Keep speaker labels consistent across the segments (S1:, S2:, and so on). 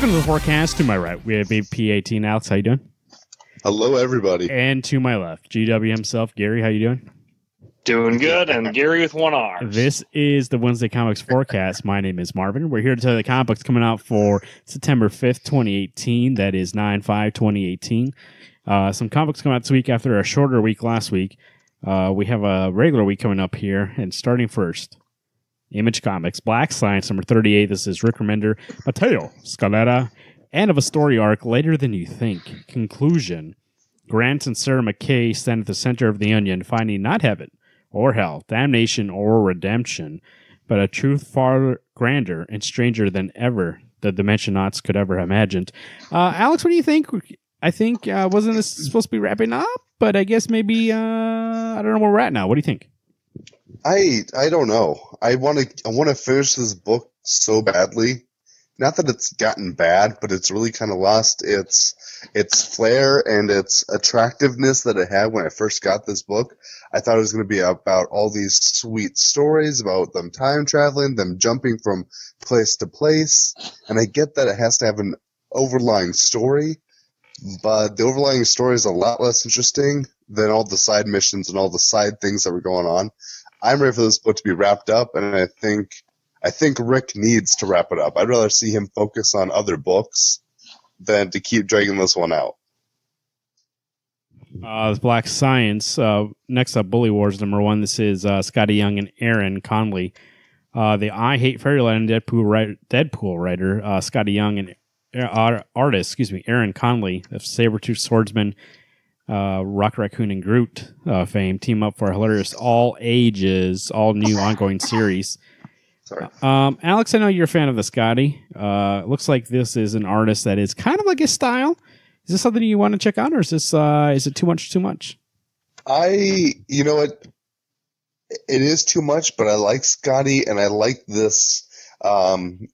S1: Welcome to the forecast. To my right, we have AP18. Alex, how you doing?
S2: Hello, everybody.
S1: And to my left, GW himself, Gary, how you doing?
S3: Doing good, and Gary with one arm.
S1: This is the Wednesday Comics Forecast. My name is Marvin. We're here to tell you the comic books coming out for September 5th, 2018. That is 9/5/2018. Some comic books coming out this week after a shorter week last week. We have a regular week coming up here, and starting first, Image Comics, Black Science, number 38. This is Rick Remender, Mateo Scalera, end of a story arc later than you think. Conclusion, Grant and Sarah McKay stand at the center of the onion, finding not heaven or hell, damnation or redemption, but a truth far grander and stranger than ever the Dimensionauts could ever have imagined. Alex, what do you think? I think, wasn't this supposed to be wrapping up? But I guess maybe, I don't know where we're at now. What do you think?
S2: I don't know. I want to finish this book so badly. Not that it's gotten bad, but it's really kind of lost its flair and its attractiveness that it had when I first got this book. I thought it was going to be about all these sweet stories about them time traveling, them jumping from place to place. And I get that it has to have an overlying story, but the overlying story is a lot less interesting than all the side missions and all the side things that were going on. I'm ready for this book to be wrapped up, and I think Rick needs to wrap it up. I'd rather see him focus on other books than to keep dragging this one out.
S1: Black Science. Next up, Bully Wars number 1. This is Scotty Young and Aaron Conley. The I Hate Fairyland Deadpool writer, Scotty Young, and artist, Aaron Conley, of Sabretooth Swordsman, Rock Raccoon and Groot fame, team up for a hilarious all ages, all new ongoing series.
S2: Sorry.
S1: Alex, I know you're a fan of the Scotty. Looks like this is an artist that is kind of like his style. Is this something you want to check out, or is this is it too much?
S2: You know what? It is too much, but I like Scotty, and I like this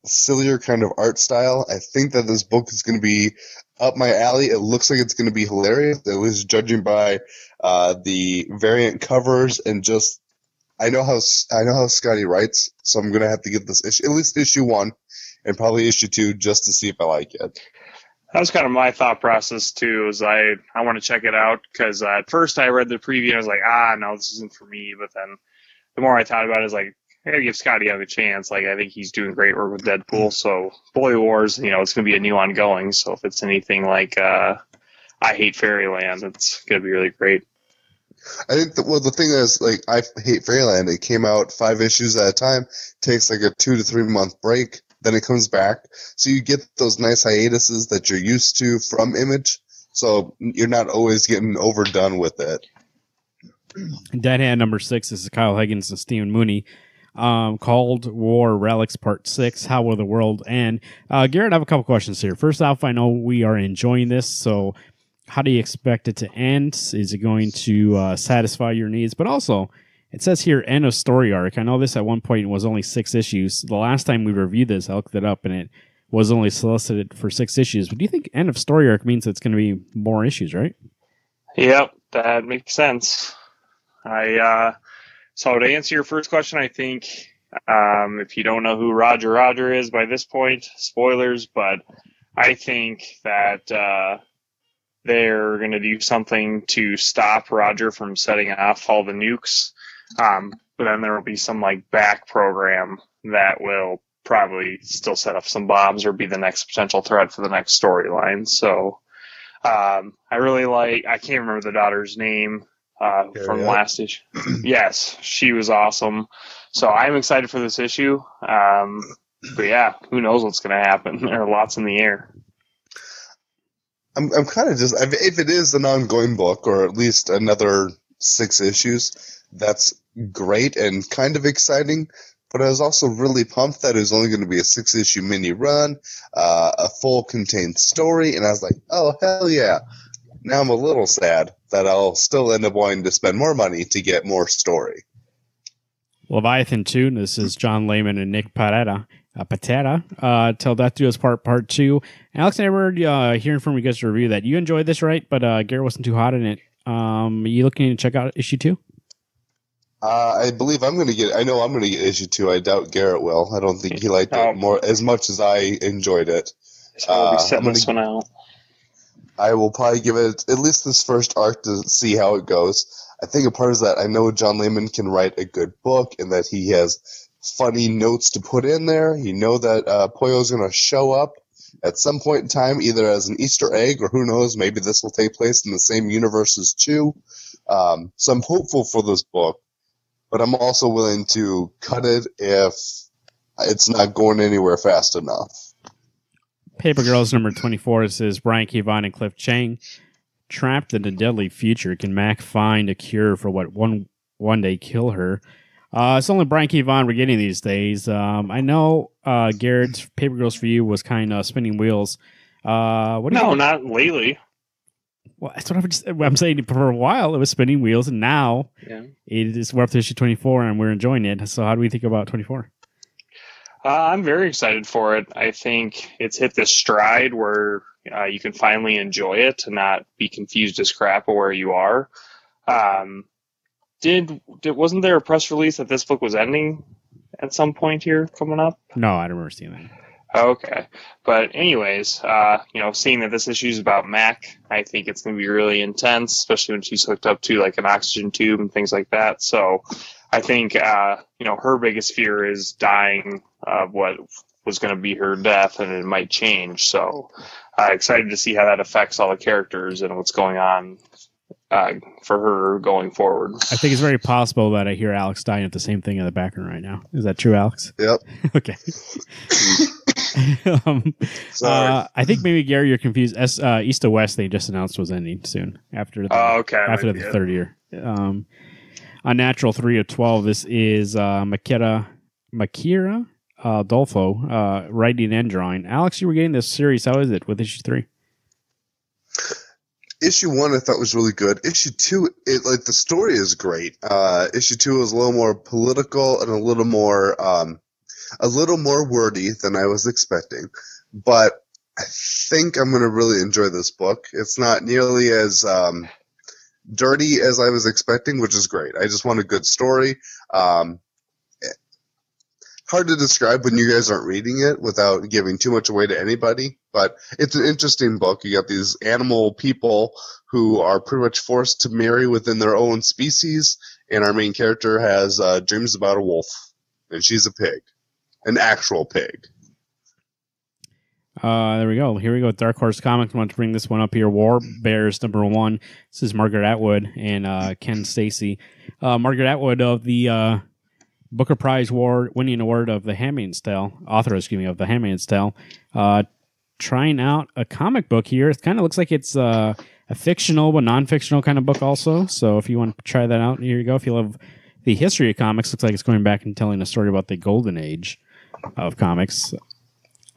S2: sillier kind of art style. I think that this book is going to be up my alley. It looks like it's going to be hilarious, at least judging by the variant covers and just. I know how Scotty writes, so I'm going to have to get this issue, at least issue 1 and probably issue 2 just to see if I like it.
S3: That was kind of my thought process, too, is I want to check it out, because at first I read the preview and I was like, no, this isn't for me, but then the more I thought about it, I was like, hey, give Scotty a chance. Like, I think he's doing great work with Deadpool, so Bully Wars, it's going to be a new ongoing, so if it's anything like I Hate Fairyland, it's going to be really great.
S2: I think the thing is, like, I Hate Fairyland. It came out 5 issues at a time, takes like a 2 to 3 month break, then it comes back. So you get those nice hiatuses that you're used to from Image, so you're not always getting overdone with it.
S1: Dead Hand number 6. This is Kyle Higgins and Stephen Mooney. Cold War Relics Part 6. How will the world end? Garrett, I have a couple questions here. First off, I know we are enjoying this, so how do you expect it to end? Is it going to satisfy your needs? But also, it says here, end of story arc. I know this at one point was only 6 issues. The last time we reviewed this, I looked it up, and it was only solicited for 6 issues. But do you think end of story arc means it's going to be more issues, right?
S3: Yep, that makes sense. So to answer your first question, I think if you don't know who Roger is by this point, spoilers, but I think that they're going to do something to stop Roger from setting off all the nukes. But then there will be some back program that will probably still set off some bombs or be the next potential threat for the next storyline. So I really I can't remember the daughter's name from last issue. Yes, she was awesome. So I'm excited for this issue. But yeah, who knows what's going to happen? There are lots in the air.
S2: I'm kind of just, if it is an ongoing book, or at least another 6 issues, that's great and kind of exciting. But I was also really pumped that it was only going to be a 6-issue mini run, a full contained story, and I was like, oh, hell yeah. Now I'm a little sad that I'll still end up wanting to spend more money to get more story.
S1: Leviathan 2, this is John Layman and Nick Patera. Till Death Do Us Part 2. Alex and I were hearing from you guys to review that. You enjoyed this, right? But Garrett wasn't too hot in it. Are you looking to check out issue 2?
S2: I believe I'm going to get. I know I'm going to get issue 2. I doubt Garrett will. I don't think he liked it more as much as I enjoyed it.
S3: So we'll be setting this one out.
S2: I will probably give it at least this first arc to see how it goes. I think a part is that I know John Layman can write a good book and that he has funny notes to put in there. You know that Poyo's going to show up at some point in time, either as an Easter egg or who knows, maybe this will take place in the same universe as Chew. So I'm hopeful for this book, but I'm also willing to cut it if it's not going anywhere fast enough.
S1: Paper Girls number 24 says Brian K. Vaughan and Cliff Chang. Trapped in a deadly future, can Mac find a cure for what one day kill her? It's only Brian K. Vaughan we're getting these days. I know Garrett's Paper Girls for You was kind of spinning wheels. What do you think?
S3: Not lately.
S1: Well, that's what I'm saying. For a while, it was spinning wheels, and now we're up to issue 24, and we're enjoying it. So how do we think about 24?
S3: I'm very excited for it. I think it's hit this stride where you can finally enjoy it and not be confused as crap of where you are. Wasn't there a press release that this book was ending at some point here coming up?
S1: No, I don't remember seeing that.
S3: Okay. But anyways, seeing that this issue is about Mac, I think it's going to be really intense, especially when she's hooked up to like an oxygen tube and things like that. So I think, her biggest fear is dying of what was going to be her death, and it might change. So excited to see how that affects all the characters and what's going on for her going forward.
S1: I think it's very possible that I hear Alex dying at the same thing in the background right now. Is that true, Alex?
S2: Yep.
S1: Okay. I think maybe, Gary, you're confused. East to West, they just announced was ending soon after the third year. Unnatural 3 of 12. This is Makira Dolfo writing and drawing. Alex, you were getting this series. How is it with issue 3?
S2: Issue 1 I thought was really good. Issue 2, the story is great. Issue 2 is a little more political and a little more wordy than I was expecting. But I think I'm going to really enjoy this book. It's not nearly as dirty as I was expecting, which is great. I just want a good story. Hard to describe when you guys aren't reading it without giving too much away to anybody, but it's an interesting book. You got these animal people who are pretty much forced to marry within their own species, and our main character has dreams about a wolf, and she's a pig, an actual pig.
S1: There we go. Here we go. Dark Horse Comics. I want to bring this one up here. War Bears number 1. This is Margaret Atwood and Ken Stacy. Margaret Atwood of the Booker Prize winning award of The Handmaid's Tale, author of The Handmaid's Tale, trying out a comic book here. It kind of looks like it's a fictional but non-fictional kind of book also. So if you want to try that out, here you go. If you love the history of comics, looks like it's going back and telling a story about the golden age of comics.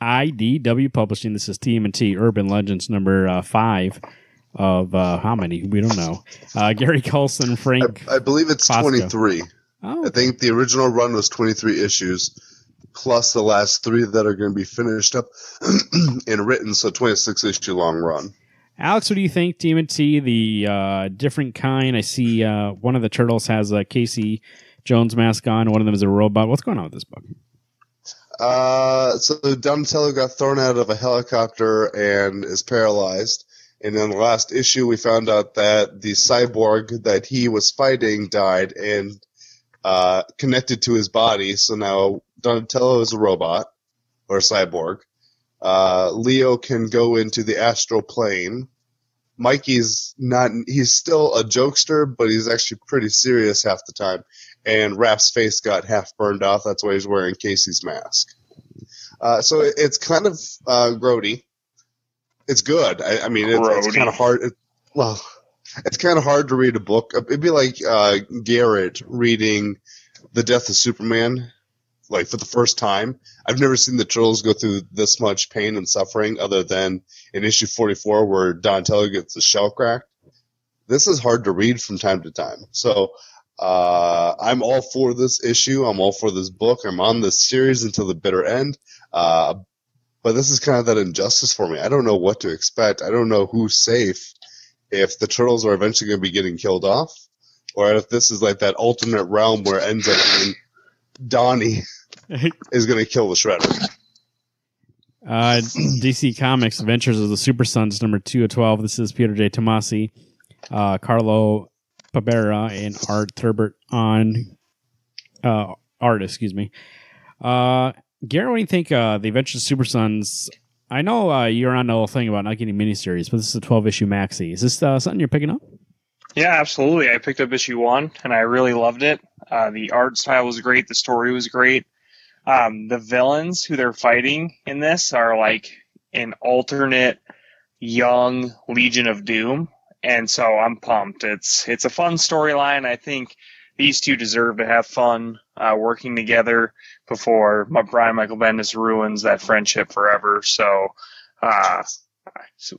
S1: IDW Publishing. This is TMNT Urban Legends number 5 of how many? We don't know. Gary Coulson, Frank.
S2: I believe it's
S1: Fosco.
S2: 23.
S1: Oh.
S2: I think the original run was 23 issues, plus the last 3 that are going to be finished up and written, so 26-issue long run.
S1: Alex, what do you think, TMNT? The different kind. I see one of the turtles has a Casey Jones mask on. One of them is a robot. What's going on with this book?
S2: So Donatello got thrown out of a helicopter and is paralyzed. And in the last issue, we found out that the cyborg that he was fighting died and connected to his body. So now Donatello is a robot or a cyborg. Leo can go into the astral plane. Mikey's not, he's still a jokester, but he's actually pretty serious half the time. And Raph's face got half burned off. That's why he's wearing Casey's mask. So it's kind of grody. It's good. I mean, it's kind of hard. It's kind of hard to read a book. It'd be like Garrett reading The Death of Superman, like for the first time. I've never seen the Turtles go through this much pain and suffering other than in issue 44 where Donatello gets the shell cracked. This is hard to read from time to time. So I'm all for this issue. I'm all for this book. I'm on this series until the bitter end. But this is kind of that injustice for me. I don't know what to expect. I don't know who's safe, if the Turtles are eventually going to be getting killed off, or if this is like that alternate realm where it ends up being Donnie is going to kill the Shredder.
S1: DC Comics Adventures of the Super Sons number 2 of 12. This is Peter J. Tomasi, Carlo Pabera, and Art Turbert on art. Excuse me. Garrett, what do you think? The Adventures of Super Sons. I know you're on the whole thing about not getting miniseries, but this is a 12-issue maxi. Is this something you're picking up?
S3: Yeah, absolutely. I picked up issue 1, and I really loved it. The art style was great. The story was great. The villains who they're fighting in this are like an alternate young Legion of Doom, and so I'm pumped. It's a fun storyline. I think these two deserve to have fun working together before Brian Michael Bendis ruins that friendship forever. So,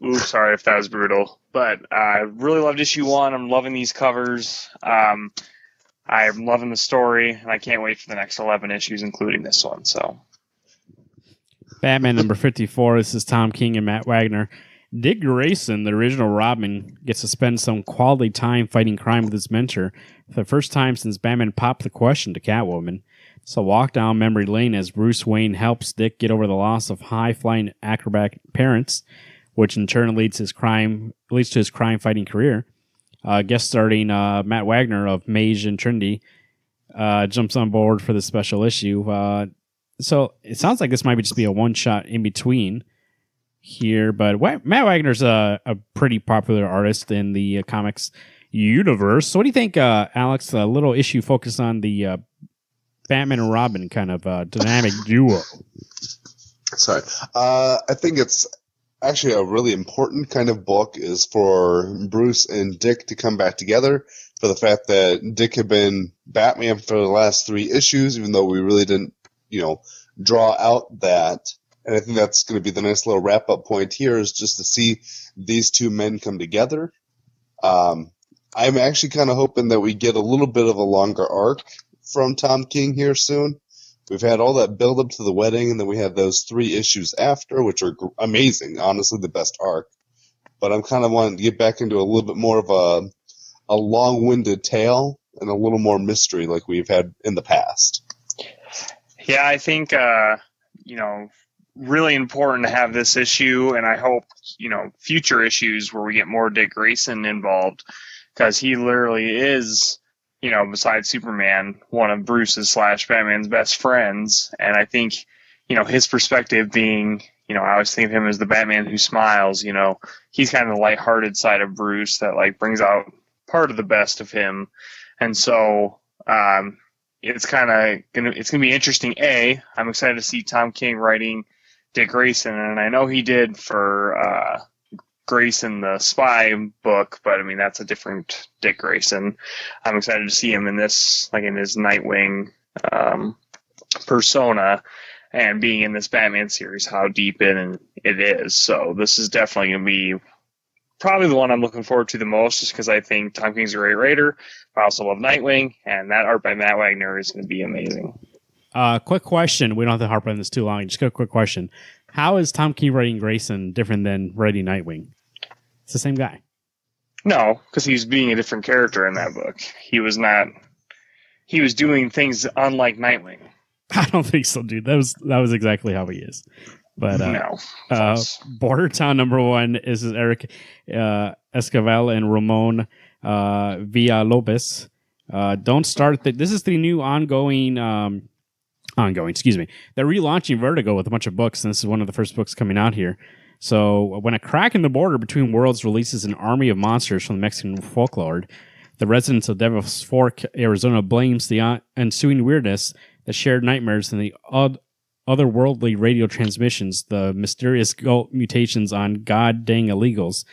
S3: oops, sorry if that was brutal. But I really loved issue 1. I'm loving these covers. I'm loving the story, and I can't wait for the next 11 issues, including this one. So,
S1: Batman number 54. This is Tom King and Matt Wagner. Dick Grayson, the original Robin, gets to spend some quality time fighting crime with his mentor for the first time since Batman popped the question to Catwoman. So walk down memory lane as Bruce Wayne helps Dick get over the loss of high-flying acrobatic parents, which in turn leads to his crime-fighting career. Guest starring Matt Wagner of Mage and Trinity jumps on board for the special issue. So it sounds like this might just be a one-shot in between here, but Matt Wagner's a pretty popular artist in the comics universe. So what do you think, Alex? A little issue focused on the Batman and Robin kind of dynamic duo.
S2: Sorry. I think it's actually a really important kind of book is for Bruce and Dick to come back together, for the fact that Dick had been Batman for the last 3 issues, even though we really didn't, draw out that. And I think that's going to be the nice little wrap-up point here, is just to see these two men come together. I'm actually kind of hoping that we get a little bit of a longer arc from Tom King here soon. We've had all that build-up to the wedding, and then we have those 3 issues after, which are amazing, honestly the best arc. But I'm kind of wanting to get back into a little bit more of a long-winded tale and a little more mystery like we've had in the past.
S3: Yeah, I think, really important to have this issue, and I hope, future issues where we get more Dick Grayson involved, because he literally is, besides Superman, one of Bruce's / Batman's best friends. And I think, his perspective being, I always think of him as the Batman who smiles. He's kind of the lighthearted side of Bruce that brings out part of the best of him. And so, it's gonna be interesting. I'm excited to see Tom King writing Dick Grayson, and I know he did for Grayson the Spy book, but I mean that's a different Dick Grayson. I'm excited to see him in this, in his Nightwing persona, and being in this Batman series, how deep in it is. So this is definitely going to be probably the one I'm looking forward to the most, just because I think Tom King's a great writer. I also love Nightwing, and that art by Matt Wagner is going to be amazing.
S1: Quick question. We don't have to harp on this too long. Just got a quick question. How is Tom King writing Grayson different than writing Nightwing? It's the same guy.
S3: No, because he's being a different character in that book. He was not. He was doing things unlike Nightwing.
S1: I don't think so, dude. That was exactly how he is. But
S3: no.
S1: Border Town number 1 is Eric Esquivel and Ramon Villalobos. Don't start. This is the new ongoing. Excuse me. They're relaunching Vertigo with a bunch of books, and this is one of the first books coming out here. So when a crack in the border between worlds releases an army of monsters from the Mexican folklore, the residents of Devil's Fork, Arizona, blames the ensuing weirdness, the shared nightmares, and the otherworldly radio transmissions, the mysterious mutations on god-dang illegals.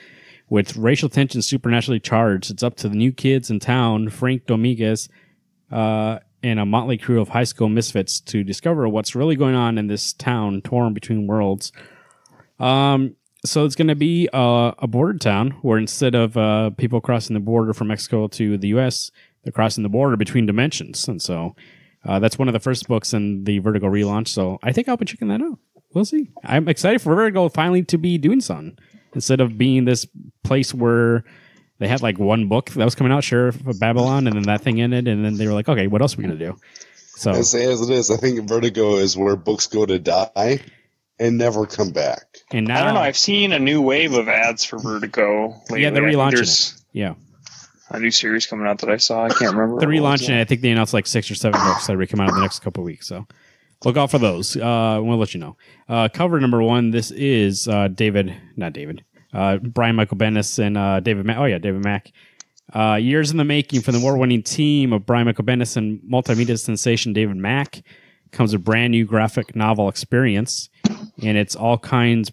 S1: With racial tensions supernaturally charged, it's up to the new kids in town, Frank Dominguez, and a motley crew of high school misfits to discover what's really going on in this town torn between worlds. So it's going to be a border town where instead of people crossing the border from Mexico to the U.S., they're crossing the border between dimensions. And so that's one of the first books in the Vertigo relaunch. So I think I'll be checking that out. We'll see. I'm excited for Vertigo finally to be doing something instead of being this place where they had one book that was coming out, Sheriff of Babylon, and then that thing ended, and then they were like, okay, what else are we going to do? So
S2: as it is, I think Vertigo is where books go to die. and never come back.
S1: And now,
S3: I don't know. I've seen a new wave of ads for Vertigo lately.
S1: Yeah, they're relaunching it. Yeah.
S3: A new series coming out that I saw. I can't remember.
S1: They're relaunching it. I think they announced like 6 or 7 books that will come out in the next couple of weeks. So look out for those. We'll let you know. Cover number 1. This is Brian Michael Bendis and David Mack. Oh, yeah, David Mack. Years in the making for the award-winning team of Brian Michael Bendis and multimedia sensation David Mack comes a brand new graphic novel experience, and it's all kind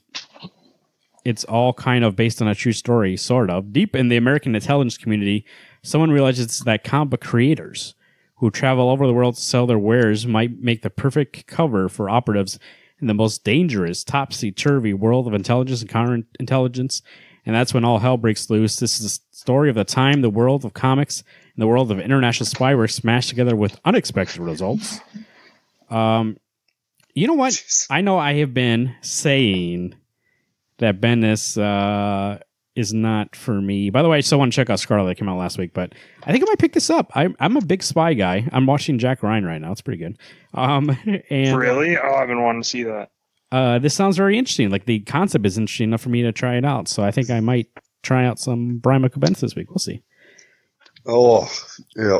S1: of based on a true story, sort of. Deep in the American intelligence community, someone realizes that comic book creators who travel over the world to sell their wares might make the perfect cover for operatives in the most dangerous, topsy-turvy world of intelligence and counterintelligence. And that's when all hell breaks loose. This is the story of the time the world of comics and the world of international spyware smashed together with unexpected results. You know what?
S2: Jeez.
S1: I know I have been saying that Bendis is not for me. By the way, I still want to check out Scarlet. That came out last week, but I think I might pick this up. I'm a big spy guy. I'm watching Jack Ryan right now. It's pretty good. And
S3: Really? Oh, I've been wanting to see that.
S1: this sounds very interesting. Like the concept is interesting enough for me to try it out. So I think I might try out some Brian Michael Bendis this week. We'll see.
S2: Oh, yeah.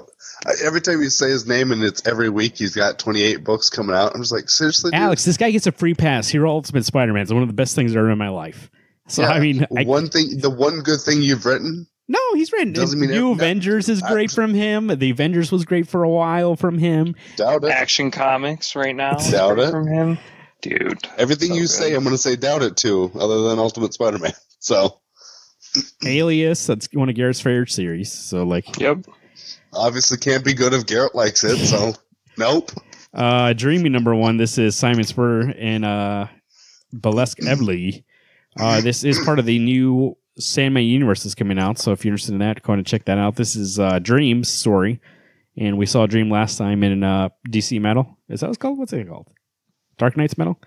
S2: Every time you say his name, and it's every week, he's got 28 books coming out. I'm just like, seriously, dude?
S1: Alex, this guy gets a free pass. Hero Ultimate Spider-Man is one of the best things I've ever in my life. So
S2: Yeah,
S1: I mean,
S2: the one good thing you've written.
S1: no, he's written.
S2: Doesn't mean
S1: New
S2: it-
S1: Avengers is great from him. The Avengers was great for a while from him.
S2: Doubt it.
S3: Action Comics right now.
S2: Doubt it.
S3: From him. Dude.
S2: Everything
S3: So
S2: you
S3: good.
S2: say, I'm going to say doubt it too, other than Ultimate Spider-Man. So
S1: Alias, that's one of Garrett's favorite series. So like,
S3: Yep.
S2: obviously can't be good if Garrett likes it. So nope.
S1: Dreaming number 1. This is Simon Spurr and Burlesque Evely. This is part of the new Sandman universe that's coming out. So if you're interested in that, go ahead and check that out. This is Dream's story, and we saw Dream last time in DC Metal. Is that what it's called? What's it called? Dark Knight's Metal.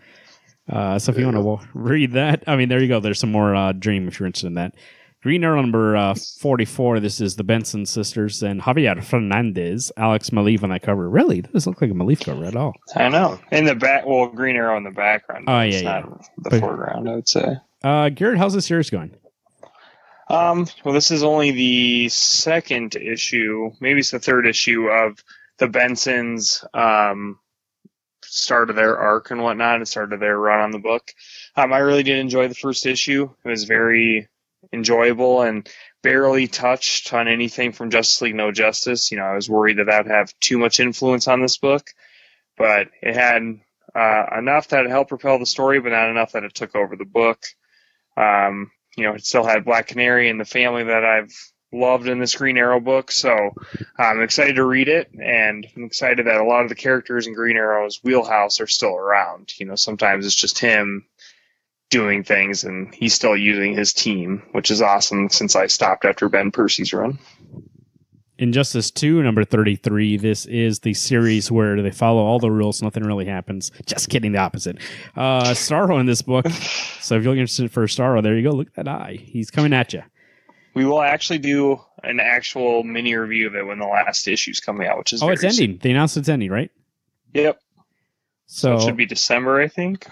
S1: So if you want to read that, I mean, there you go. There's some more Dream if you're interested in that. Green Arrow number 44. This is the Benson sisters and Javier Fernandez, Alex Maleev on that cover. Really, it doesn't look like a Maleev cover at all.
S3: I know. In the back, well, Green Arrow in the background.
S1: Oh,
S3: It's
S1: yeah,
S3: not the
S1: But-
S3: foreground, I would say.
S1: Garrett, how's this series going?
S3: Well, this is only the second issue, maybe it's the third issue of the Bensons' start of their arc and whatnot, and started their run on the book. I really did enjoy the first issue. It was very enjoyable and barely touched on anything from Justice League No Justice. You know, I was worried that that would have too much influence on this book, but it had enough that it helped propel the story, but not enough that it took over the book. You know, it still had Black Canary and the family that I've loved in this Green Arrow book, so I'm excited to read it, and I'm excited that a lot of the characters in Green Arrow's wheelhouse are still around. You know, sometimes it's just him doing things, and he's still using his team, which is awesome since I stopped after Ben Percy's run.
S1: Injustice 2, number 33. This is the series where they follow all the rules. Nothing really happens. Just kidding, the opposite. Starro in this book. So if you're interested for Starro, there you go. Look at that eye. He's coming at you.
S3: We will actually do an actual mini review of it when the last issue's coming out, which is
S1: Oh, it's
S3: very
S1: ending. They announced it's ending, right?
S3: soon. Yep. So
S1: So
S3: it should be December, I think.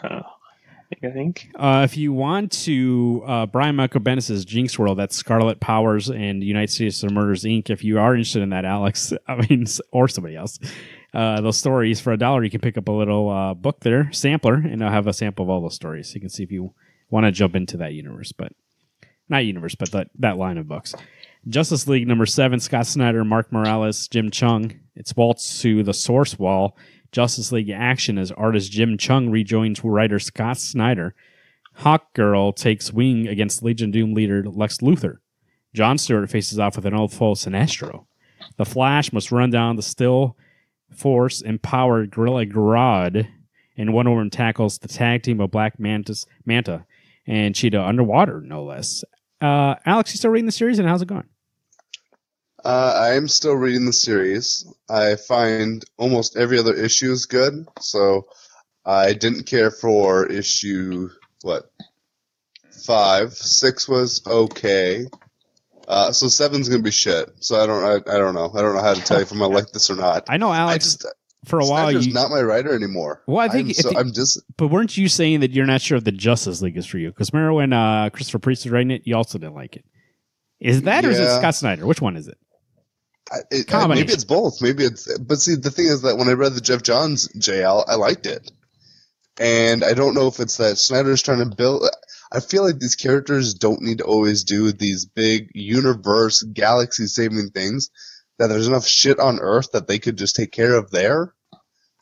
S3: I think.
S1: if you want to, Brian Michael Bendis' Jinx World, that's Scarlet Powers and United States of Murders, Inc. If you are interested in that, Alex, I mean, or somebody else, those stories for $1, you can pick up a little book there, sampler, and I'll have a sample of all those stories. So you can see if you want to jump into that universe, but not universe, but that line of books. Justice League number 7, Scott Snyder, Mark Morales, Jim Chung. It's waltz to the source wall. Justice League action as artist Jim Chung rejoins writer Scott Snyder. Hawkgirl takes wing against Legion of Doom leader Lex Luthor. Jon Stewart faces off with an old foe, Sinestro. The Flash must run down the still force-empowered Gorilla Grodd, and Wonder Woman tackles the tag team of Black Manta and Cheetah underwater, no less. Alex, you still reading the series, and how's it going?
S2: I am still reading the series. I find almost every other issue is good, so I didn't care for issue 5. 6 was okay. So 7's gonna be shit. So I don't know. I don't know how to tell you if I'm gonna like this or not.
S1: I know, Alex. for a while,
S2: Snyder's not my writer anymore.
S1: Well, I think,
S2: I'm just.
S1: But weren't you saying that you're not sure if the Justice League is for you? Because remember when Christopher Priest was writing it, you also didn't like it. Is that or is it Scott Snyder? Which one is it?
S2: Maybe it's both. But see, the thing is that when I read the Jeff Johns JL, I liked it. And I don't know if it's that Snyder's trying to build. I feel like these characters don't need to always do these big universe, galaxy saving things. That there's enough shit on Earth that they could just take care of there.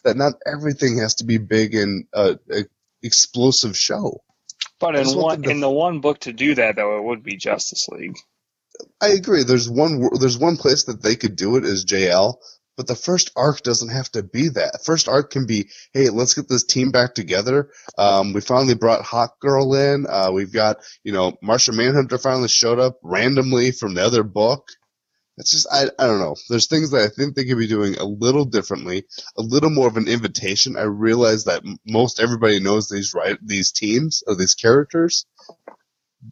S2: That not everything has to be big and explosive show.
S3: But in the one book to do that, though, it would be Justice League.
S2: I agree. There's one place that they could do it is JL, but the first arc doesn't have to be that. First arc can be, hey, let's get this team back together. We finally brought Hawk Girl in. We've got, Martian Manhunter finally showed up randomly from the other book. It's just, I don't know. There's things that I think they could be doing a little differently, a little more of an invitation. I realize that most everybody knows these teams or these characters.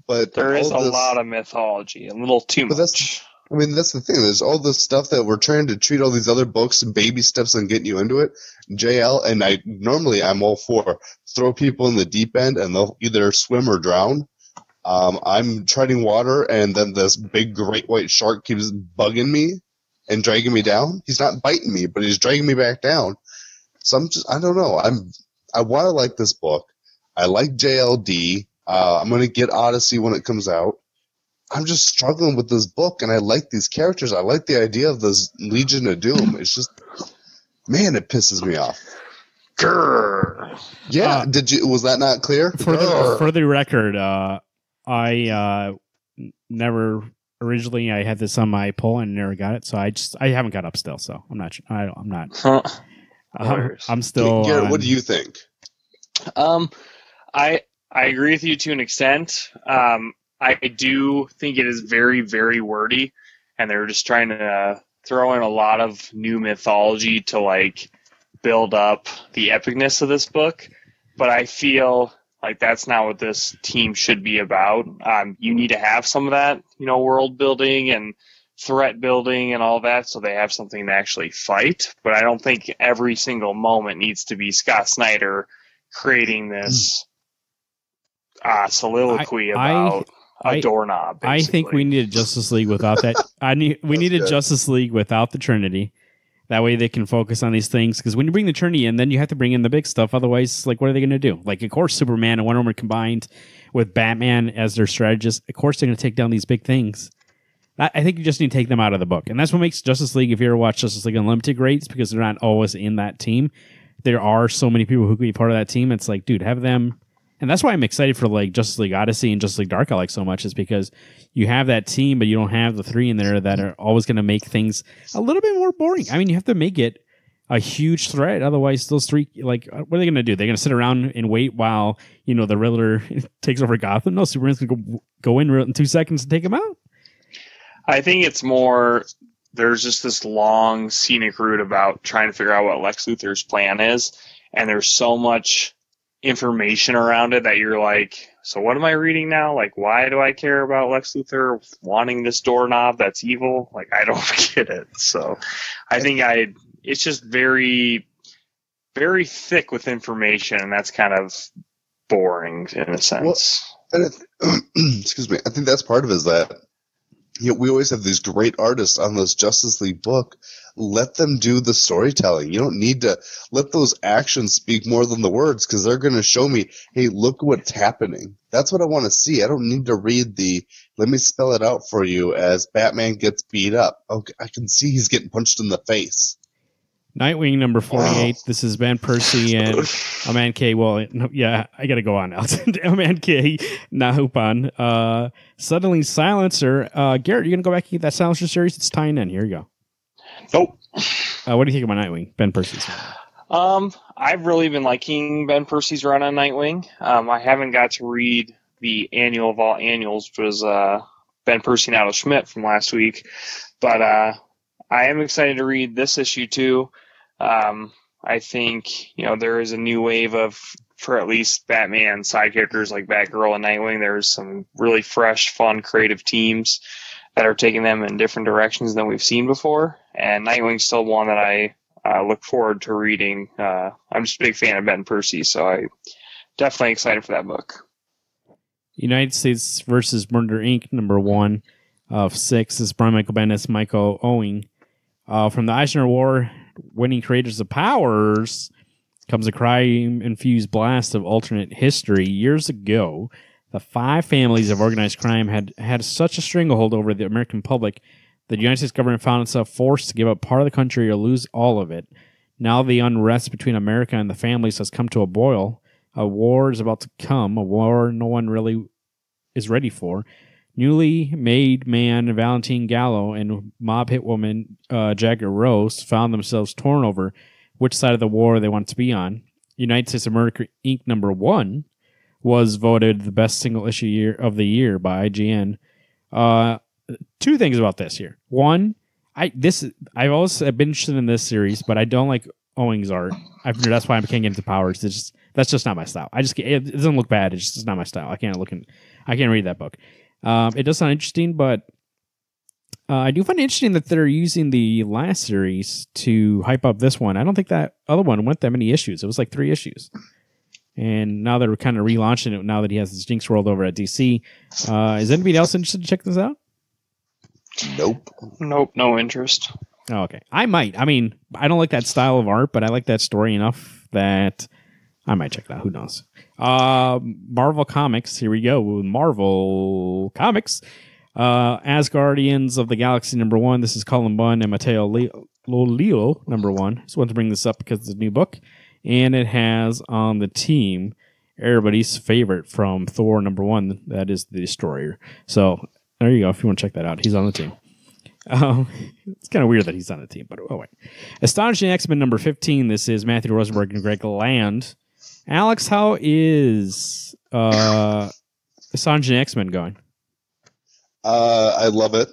S2: But
S3: there is a lot of mythology, a little too much.
S2: That's the thing. There's all this stuff that we're trying to treat all these other books and baby steps and getting you into it. JL, and I'm all for throw people in the deep end and they'll either swim or drown. I'm treading water and then this big great white shark keeps bugging me and dragging me down. He's not biting me, but he's dragging me back down. So I don't know. I want to like this book. I like JLD. I'm going to get Odyssey when it comes out. I'm just struggling with this book, and I like these characters. I like the idea of this Legion of Doom. It's just, man, it pisses me off. Grr. Yeah, was that not clear?
S1: For the record, I never originally I had this on my poll and never got it, so I haven't got up still. So I'm not. I'm not. I'm still.
S2: Garrett, what do you think?
S3: I agree with you to an extent. I do think it is very, very wordy, and they're just trying to throw in a lot of new mythology to build up the epicness of this book. But I feel like that's not what this team should be about. You need to have some of that, world building and threat building and all that, so they have something to actually fight. But I don't think every single moment needs to be Scott Snyder creating this soliloquy about a doorknob. Basically.
S1: I think we needed Justice League without that. We needed Justice League without the Trinity. That way they can focus on these things. Because when you bring the Trinity in, then you have to bring in the big stuff. Otherwise, what are they going to do? Of course, Superman and Wonder Woman combined with Batman as their strategist. Of course, they're going to take down these big things. I think you just need to take them out of the book. And that's what makes Justice League, if you ever watch Justice League Unlimited, great. It's because they're not always in that team. There are so many people who could be part of that team. It's dude, have them. And that's why I'm excited for Justice League Odyssey and Justice League Dark I like so much, is because you have that team, but you don't have the three in there that are always going to make things a little bit more boring. I mean, you have to make it a huge threat. Otherwise, those three, what are they going to do? They're going to sit around and wait while, the Riddler takes over Gotham? No, Superman's going to go in 2 seconds and take him out.
S3: I think it's more, there's just this long scenic route about trying to figure out what Lex Luthor's plan is. And there's so much information around it that you're so what am I reading now? Why do I care about Lex Luthor wanting this doorknob that's evil? I don't get it. So I think it's just very, very thick with information, and that's kind of boring in a sense.
S2: Well, excuse me. I think that's part of it, is that we always have these great artists on this Justice League book. Let them do the storytelling. You don't need to let those actions speak more than the words, because they're going to show me, hey, look what's happening. That's what I want to see. I don't need to read let me spell it out for you as Batman gets beat up. Okay, I can see he's getting punched in the face.
S1: Nightwing number 48. This is Ben Percy and Aman K. Well, yeah, I got to go on now. Aman K. Nahupan. Suddenly Silencer. Garrett, you going to go back and get that Silencer series? It's tying in. Here you go.
S3: Nope.
S1: What do you think about Nightwing? Ben Percy's.
S3: I've really been liking Ben Percy's run on Nightwing. I haven't got to read the annual of all annuals, which was Ben Percy and Otto Schmidt from last week. But I am excited to read this issue too. I think, there is a new wave for at least Batman side characters like Batgirl and Nightwing. There's some really fresh, fun, creative teams that are taking them in different directions than we've seen before. And Nightwing's still one that I look forward to reading. I'm just a big fan of Ben Percy, so I definitely excited for that book.
S1: United States versus Murder Inc. #1 of 6 is Brian Michael Bendis, Michael Owing. From the Eisner War winning creators of powers comes a crime-infused blast of alternate history. Years ago, the 5 families of organized crime had such a stranglehold over the American public that the United States government found itself forced to give up part of the country or lose all of it. Now the unrest between America and the families has come to a boil. A war is about to come, a war no one really is ready for. Newly made man Valentine Gallo and mob hitwoman Jagger Rose found themselves torn over which side of the war they want to be on. United States of Murder Inc. #1 was voted the best single issue of the year by IGN. 2 things about this here. One, I've always been interested in this series, but I don't like Owing's art. That's why I can't get into Powers. That's just not my style. It doesn't look bad. It's just not my style. I can't read that book. It does sound interesting, but I do find it interesting that they're using the last series to hype up this one. I don't think that other one went that many issues. It was like 3 issues. And now they're kind of relaunching it now that he has his Jinx World over at DC. Is anybody else interested to check this out?
S2: Nope,
S3: no interest.
S1: Oh, okay. I might. I mean, I don't like that style of art, but I like that story enough that I might check it out. Who knows? Marvel Comics. Here we go. Marvel Comics. Asgardians of the Galaxy #1. This is Colin Bunn and Matteo Lolio #1. Just wanted to bring this up because it's a new book. And it has on the team everybody's favorite from Thor #1. That is the Destroyer. So there you go. If you want to check that out, he's on the team. It's kind of weird that he's on the team, but oh wait. Astonishing X-Men #15. This is Matthew Rosenberg and Greg Land. Alex, how is Astonishing X-Men going?
S2: I love it.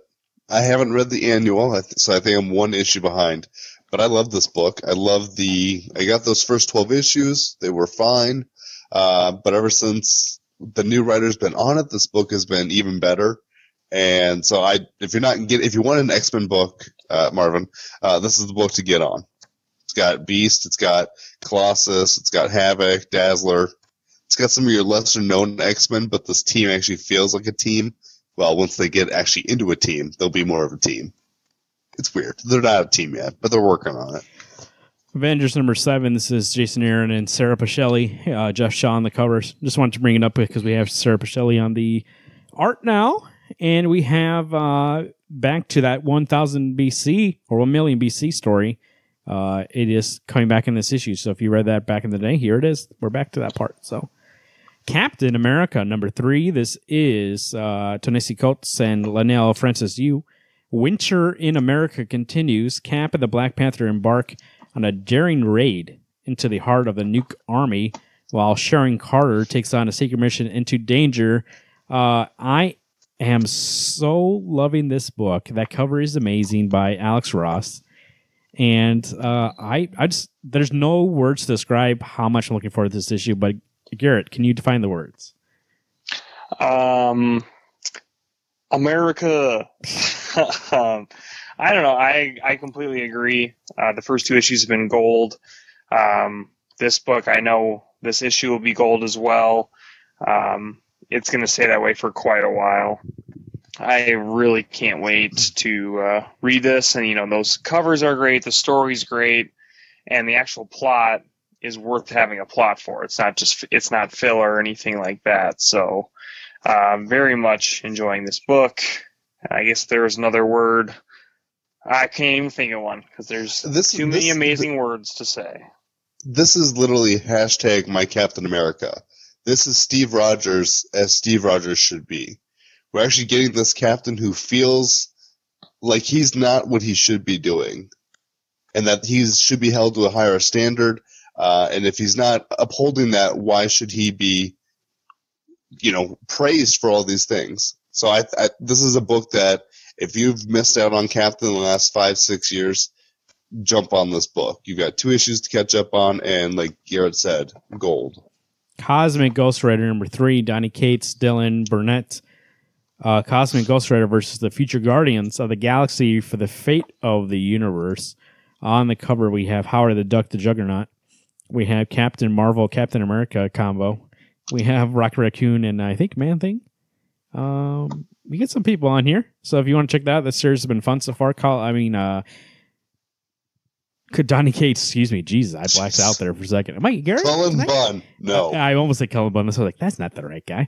S2: I haven't read the annual, so I think I'm 1 issue behind. But I love this book. I got those first 12 issues. They were fine. But ever since the new writer's been on it, this book has been even better. And so if you want an X-Men book, Marvin, this is the book to get on. It's got Beast, it's got Colossus, it's got Havoc, Dazzler. It's got some of your lesser known X-Men, but this team actually feels like a team. Well, once they get actually into a team, they'll be more of a team. It's weird. They're not a team yet, but they're working on it.
S1: Avengers #7. This is Jason Aaron and Sarah Pichelli. Jeff Shaw on the covers. Just wanted to bring it up because we have Sarah Pichelli on the art now. And we have back to that 1000 BC or 1 million BC story. It is coming back in this issue. So if you read that back in the day, here it is. We're back to that part. So Captain America #3. This is Ta-Nehisi Coates and Lionel Francis Yu. Winter in America continues. Cap and the Black Panther embark on a daring raid into the heart of the Nuke Army, while Sharon Carter takes on a secret mission into danger. I am so loving this book. That cover is amazing by Alex Ross. And I just there's no words to describe how much I'm looking forward to this issue, but Garrett, can you define the words?
S3: America. I don't know. I completely agree. The first 2 issues have been gold. This book, I know this issue will be gold as well. It's going to stay that way for quite a while. I really can't wait to read this. And, those covers are great. The story's great. And the actual plot is worth having a plot for. It's not filler or anything like that. So very much enjoying this book. I guess there's another word. I can't even think of one because there's too many amazing words to say.
S2: This is literally hashtag my Captain America. This is Steve Rogers as Steve Rogers should be. We're actually getting this captain who feels like he's not what he should be doing, and that he should be held to a higher standard. And if he's not upholding that, why should he be, praised for all these things? So this is a book that if you've missed out on Captain in the last 5-6 years, jump on this book. You've got 2 issues to catch up on, and like Garrett said, gold.
S1: Cosmic Ghost Rider #3, Donny Cates, Dylan Burnett. Cosmic Ghost Rider versus the future Guardians of the Galaxy for the fate of the universe. On the cover, we have Howard the Duck, the Juggernaut. We have Captain Marvel, Captain America combo. We have Rocket Raccoon and I think Man Thing. We get some people on here, so if you want to check that out, this series has been fun so far. Could Donny Cates, excuse me, Jesus, I blacked out there for a second. Am I Garrett?
S2: Cullen Bunn. No.
S1: I almost said Cullen Bunn. So I was like, that's not the right guy.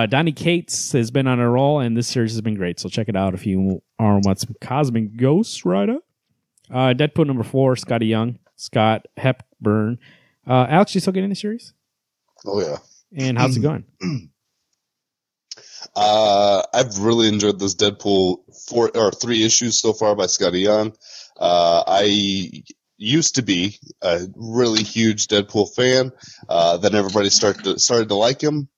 S1: Donny Cates has been on a roll, and this series has been great. So check it out if you want some Cosmic Ghost Rider. Deadpool number 4, Scotty Young, Scott Hepburn. Alex, you still getting the series?
S2: Oh, yeah.
S1: And how's it going?
S2: I've really enjoyed this Deadpool 3 issues so far by Scotty Young. I used to be a really huge Deadpool fan. Then everybody started to like him.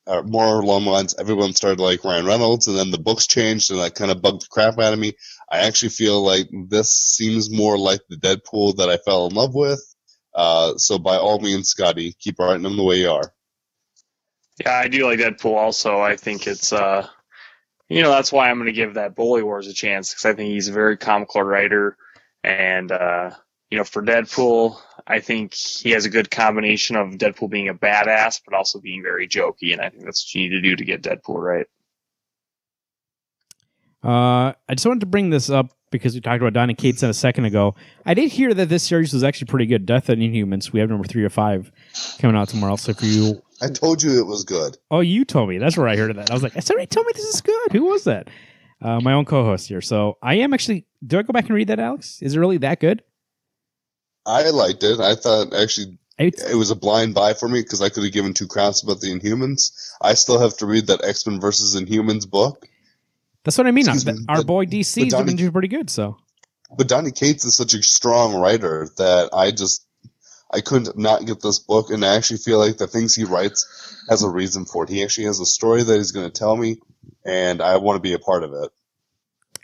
S2: More along the lines, everyone started to like Ryan Reynolds, and then the books changed, and that kind of bugged the crap out of me. I actually feel like this seems more like the Deadpool that I fell in love with. So by all means, Scotty, keep writing them the way you are.
S3: Yeah, I do like Deadpool also. I think it's, that's why I'm going to give that Bully Wars a chance, because I think he's a very comical writer. And, for Deadpool, I think he has a good combination of Deadpool being a badass, but also being very jokey. And I think that's what you need to do to get Deadpool right.
S1: I just wanted to bring this up because we talked about Donny Cates a second ago. I did hear that this series was actually pretty good. Death and Inhumans. We have number 3 or 5 coming out tomorrow. So if you...
S2: I told you it was good.
S1: Oh, you told me. That's where I heard of that. I was like, somebody told me this is good. Who was that? My own co-host here. So I am actually... Do I go back and read that, Alex? Is it really that good?
S2: I liked it. I thought actually it was a blind buy for me because I could have given 2 craps about the Inhumans. I still have to read that X-Men versus Inhumans book.
S1: That's what I mean. Our boy DC's been doing pretty good. So,
S2: but Donny Cates is such a strong writer that I couldn't not get this book, and I actually feel like the things he writes has a reason for it. He actually has a story that he's going to tell me, and I want to be a part of it.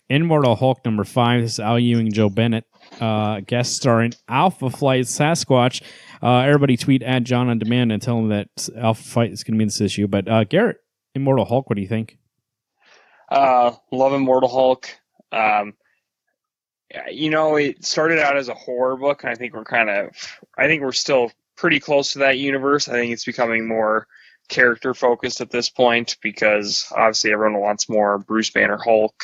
S1: Immortal Hulk number 5. This is Al Ewing, Joe Bennett, guest starring Alpha Flight Sasquatch. Everybody tweet at John on Demand and tell him that Alpha Flight is going to be in this issue. But Garrett, Immortal Hulk, what do you think?
S3: Love Immortal Hulk. It started out as a horror book, and I think we're still pretty close to that universe. I think it's becoming more character focused at this point because obviously everyone wants more Bruce Banner Hulk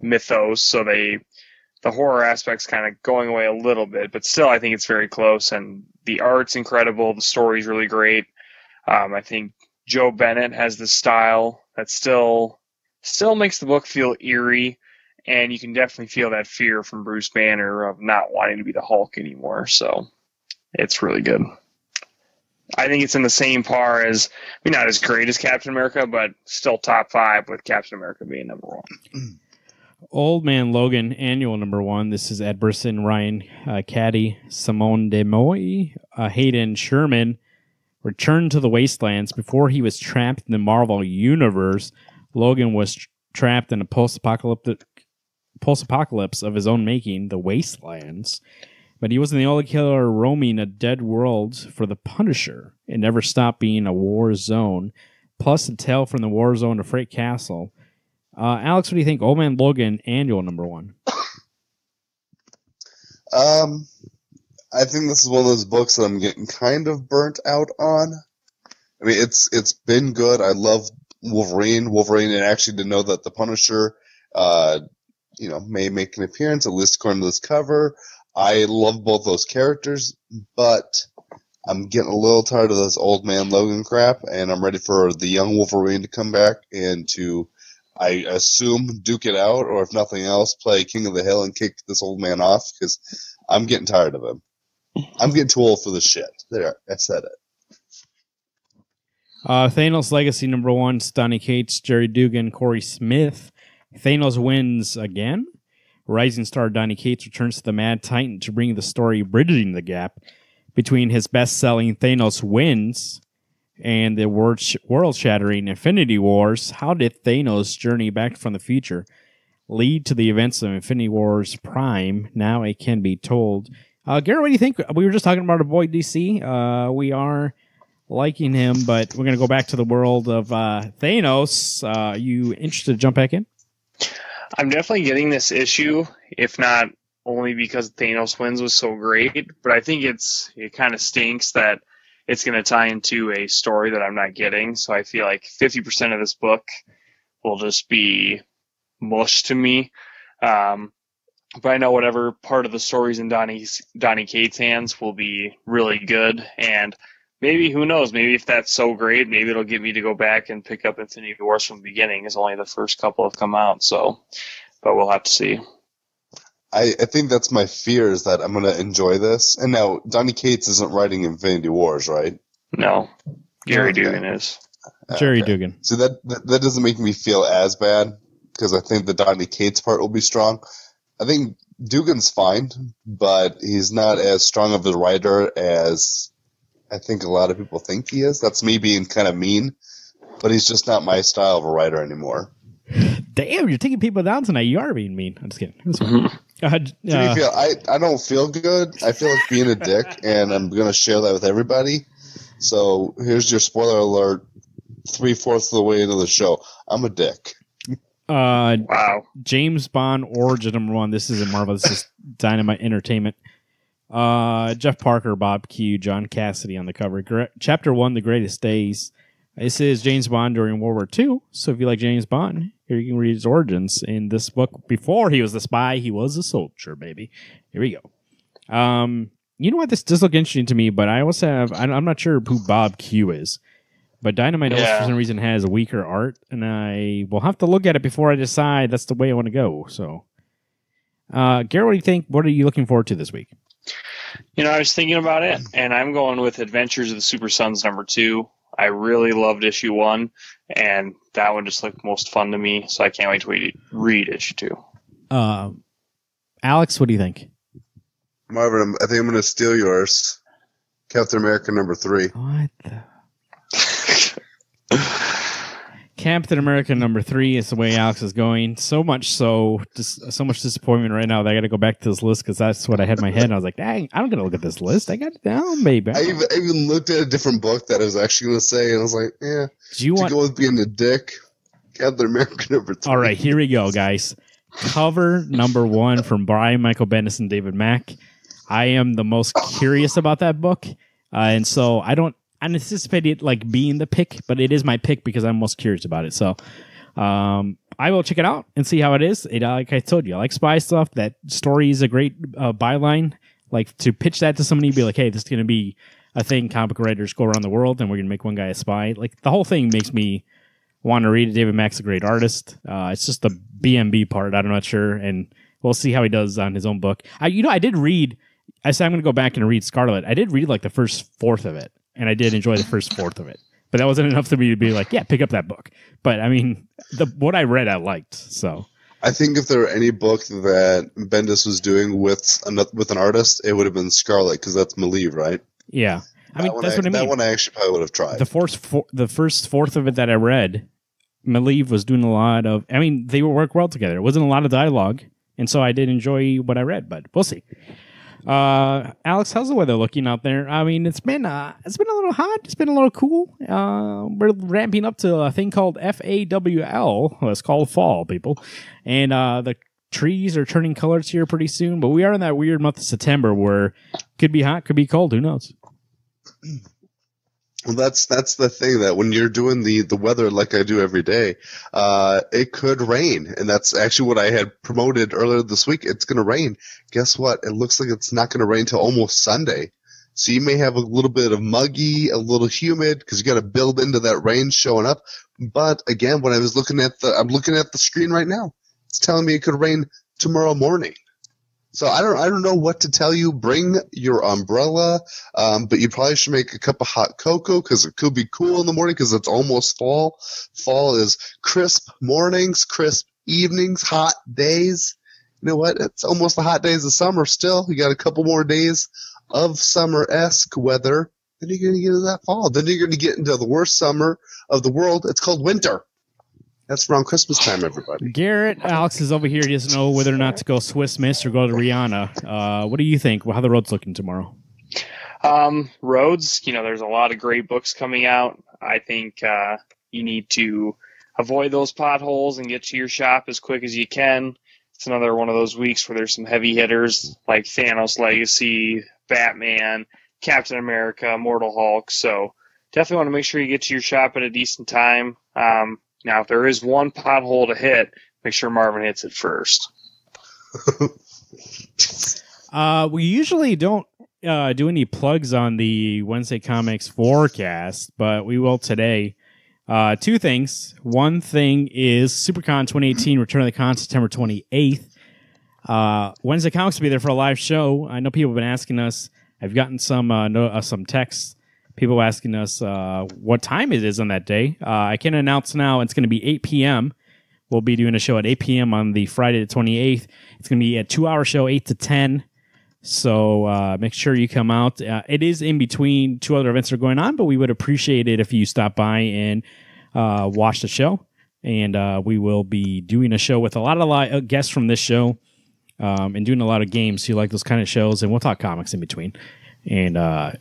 S3: mythos, so the horror aspect's kind of going away a little bit, but still I think it's very close, and the art's incredible, the story's really great. I think Joe Bennett has the style that still makes the book feel eerie, and you can definitely feel that fear from Bruce Banner of not wanting to be the Hulk anymore. So it's really good. I think it's in the same par as, not as great as Captain America, but still top 5 with Captain America being number 1.
S1: Old Man Logan, annual number 1. This is Ed Brisson, Ryan Caddy, Simone DeMoy, Hayden Sherman. Returned to the Wastelands. Before he was trapped in the Marvel Universe, Logan was trapped in a post-apocalypse of his own making, the Wastelands. But he wasn't the only killer roaming a dead world for the Punisher. It never stopped being a war zone. Plus, a tale from the war zone to Freight Castle. Alex, what do you think? Old Man Logan, annual number 1.
S2: I think this is one of those books that I'm getting kind of burnt out on. I mean, it's been good. I love Wolverine, and actually to know that the Punisher, may make an appearance, at least according to this cover. I love both those characters, but I'm getting a little tired of this Old Man Logan crap, and I'm ready for the young Wolverine to come back and to, I assume, duke it out, or if nothing else, play King of the Hill and kick this old man off, because I'm getting tired of him. I'm getting too old for this shit. There, I said it.
S1: Thanos Legacy number 1, Donny Cates, Jerry Dugan, Corey Smith. Thanos wins again. Rising star Donny Cates returns to the Mad Titan to bring the story bridging the gap between his best-selling Thanos Wins and the world-shattering Infinity Wars. How did Thanos' journey back from the future lead to the events of Infinity Wars Prime? Now it can be told. Garrett, what do you think? We were just talking about our boy DC. We are liking him, but we're going to go back to the world of Thanos. You interested to jump back in?
S3: I'm definitely getting this issue, if not only because Thanos Wins was so great, but I think it kind of stinks that it's going to tie into a story that I'm not getting. So I feel like 50% of this book will just be mush to me. But I know whatever part of the story's in Donny Cates' hands will be really good. And maybe, who knows, maybe if that's so great, maybe it'll get me to go back and pick up Infinity Wars from the beginning, as only the first couple have come out. So, but we'll have to see.
S2: I think that's my fear, is that I'm going to enjoy this. And now, Donny Cates isn't writing Infinity Wars, right?
S3: No. Gary Dugan is.
S1: Jerry Dugan.
S2: So that doesn't make me feel as bad, because I think the Donny Cates part will be strong. I think Dugan's fine, but he's not as strong of a writer as I think a lot of people think he is. That's me being kind of mean, but he's just not my style of a writer anymore.
S1: Damn, you're taking people down tonight. You are being mean. I'm just kidding.
S2: To be fair, I don't feel good. I feel like being a dick, and I'm going to share that with everybody. So here's your spoiler alert, 3/4 of the way into the show. I'm a dick.
S3: Wow.
S1: James Bond Origin #1. This isn't Marvel. This is Dynamite Entertainment. Jeff Parker, Bob Q, John Cassidy on the cover. Chapter 1, The Greatest Days. This is James Bond during World War II. So if you like James Bond, here you can read his origins. In this book, before he was the spy, he was a soldier, baby. Here we go. You know what? This does look interesting to me, but I also have... I'm not sure who Bob Q is. But Dynamite also, for some reason, has weaker art, and I will have to look at it before I decide that's the way I want to go. So, Garrett, what do you think? What are you looking forward to this week?
S3: I was thinking about it, and I'm going with Adventures of the Super Sons #2. I really loved issue 1, and that one just looked most fun to me, so I can't wait to read issue 2.
S1: Alex, what do you think?
S2: Marvin, I think I'm going to steal yours. Captain America #3.
S1: What the... Captain America #3 is the way Alex is going. So much disappointment right now that I got to go back to this list because that's what I had in my head. And I was like, dang, I'm going to look at this list. I got it down, baby.
S2: I even looked at a different book that I was actually going to say, and I was like, yeah.
S1: Do you want
S2: to go with being a dick? Captain America #3.
S1: All right, here we go, guys. Cover #1 from Brian Michael Bendis and David Mack. I am the most curious about that book, and so I don't anticipate it like being the pick, but it is my pick because I'm most curious about it. So I will check it out and see how it is. Like I told you, I like spy stuff. That story is a great byline. Like to pitch that to somebody, be like, hey, this is going to be a thing. Comic writers go around the world, and we're going to make one guy a spy. Like the whole thing makes me want to read it. David Mack's a great artist. It's just the BMB part I'm not sure, and we'll see how he does on his own book. I did read. I said I'm going to go back and read Scarlet. I did read like the first fourth of it. And I did enjoy the first fourth of it. But that wasn't enough for me to be like, yeah, pick up that book. But, I mean, what I read, I liked. So
S2: I think if there were any book that Bendis was doing with an artist, it would have been Scarlet, because that's Malieve, right?
S1: Yeah. I mean, that's what I mean.
S2: That one I actually probably would have tried.
S1: The first fourth of it that I read, Malieve was doing a lot of... I mean, they work well together. It wasn't a lot of dialogue. And so I did enjoy what I read, but we'll see. Alex, how's the weather looking out there? I mean, it's been a little hot. It's been a little cool. We're ramping up to a thing called FAWL. Well, it's called fall, people. And the trees are turning colors here pretty soon. But we are in that weird month of September where it could be hot, could be cold. Who knows?
S2: Well, that's the thing, that when you're doing the weather like I do every day, it could rain, and that's actually what I had promoted earlier this week. It's going to rain. Guess what? It looks like it's not going to rain till almost Sunday. So you may have a little bit of muggy, a little humid, because you got to build into that rain showing up. But again, when I was I'm looking at the screen right now. It's telling me it could rain tomorrow morning. So I don't know what to tell you. Bring your umbrella, but you probably should make a cup of hot cocoa because it could be cool in the morning because it's almost fall. Fall is crisp mornings, crisp evenings, hot days. You know what? It's almost the hot days of summer still. You got a couple more days of summer-esque weather. Then you're going to get into that fall. Then you're going to get into the worst summer of the world. It's called winter. That's around Christmas time, everybody.
S1: Garrett, Alex is over here. He doesn't know whether or not to go Swiss Miss or go to Rihanna. What do you think? How the road's looking tomorrow?
S3: Roads, there's a lot of great books coming out. I think you need to avoid those potholes and get to your shop as quick as you can. it's another one of those weeks where there's some heavy hitters like Thanos Legacy, Batman, Captain America, Immortal Hulk. So definitely want to make sure you get to your shop at a decent time. Now, if there is one pothole to hit, make sure Marvin hits it first.
S1: We usually don't do any plugs on the Wednesday Comics forecast, but we will today. Two things. One thing is SuperCon 2018, Return of the Con, September 28th. Wednesday Comics will be there for a live show. I know people have been asking us. I've gotten some texts. People asking us what time it is on that day. I can announce now it's going to be 8 p.m. We'll be doing a show at 8 p.m. on the Friday the 28th. It's going to be a 2-hour show, 8 to 10. So make sure you come out. It is in between two other events that are going on, but we would appreciate it if you stop by and watch the show. And we will be doing a show with a lot of guests from this show and doing a lot of games. So you like those kind of shows, and we'll talk comics in between. And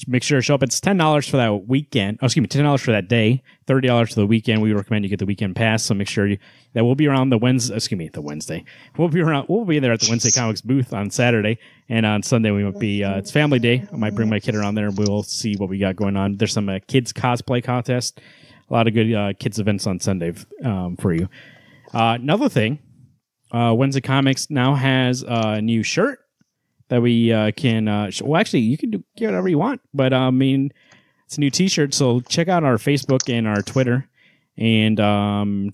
S1: make sure to show up. It's $10 for that weekend. Oh, excuse me, $10 for that day, $30 for the weekend. We recommend you get the weekend pass. So make sure that we'll be around the Wednesday. We'll be there at the Wednesday Comics booth on Saturday, and on Sunday we might be. It's Family Day. I might bring my kid around there, and we'll see what we got going on. There's some kids cosplay contest. A lot of good kids events on Sunday for you. Another thing, Wednesday Comics now has a new shirt that we can. Well, actually, you can get whatever you want, but I mean, it's a new T-shirt. So check out our Facebook and our Twitter, and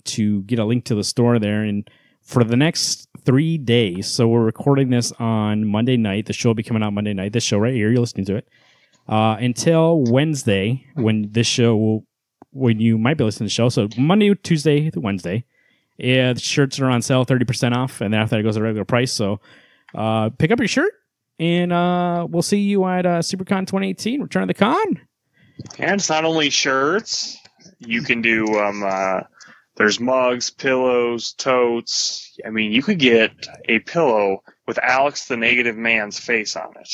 S1: to get a link to the store there. And for the next 3 days, so we're recording this on Monday night. The show will be coming out Monday night. This show right here, you're listening to it until Wednesday, when you might be listening to the show. So Monday, Tuesday, Wednesday. Yeah, the shirts are on sale, 30% off, and then after that it goes to regular price. So pick up your shirt. And we'll see you at SuperCon 2018, Return of the Con.
S3: And it's not only shirts. You can do, there's mugs, pillows, totes. I mean, you could get a pillow with Alex the Negative Man's face on it.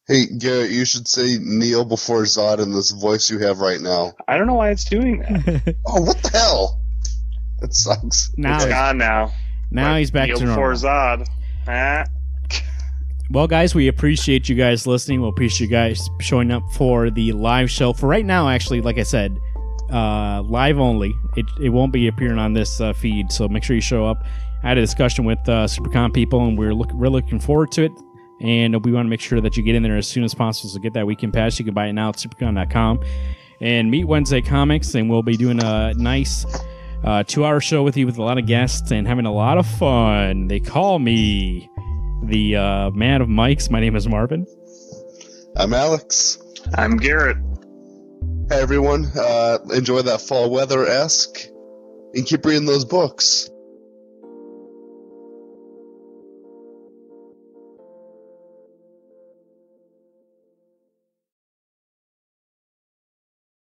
S2: Hey, Garrett, you should say Neil before Zod in this voice you have right now.
S3: I don't know why it's doing that.
S2: Oh, what the hell? That sucks.
S3: Now it's gone now.
S1: Now he's back
S3: Neil
S1: to normal.
S3: Before Zod.
S1: Well, guys, we appreciate you guys listening. We'll appreciate you guys showing up for the live show. For right now, actually, like I said, live only. It won't be appearing on this feed, so make sure you show up. I had a discussion with SuperCon people, and we're looking forward to it. And we want to make sure that you get in there as soon as possible. So get that weekend pass. You can buy it now at supercon.com. And meet Wednesday Comics, and we'll be doing a nice 2-hour show with you with a lot of guests and having a lot of fun. They call me the man of mics. My name is Marvin.
S2: I'm Alex.
S3: I'm Garrett.
S2: Hey, everyone. Enjoy that fall weather-esque. And keep reading those books.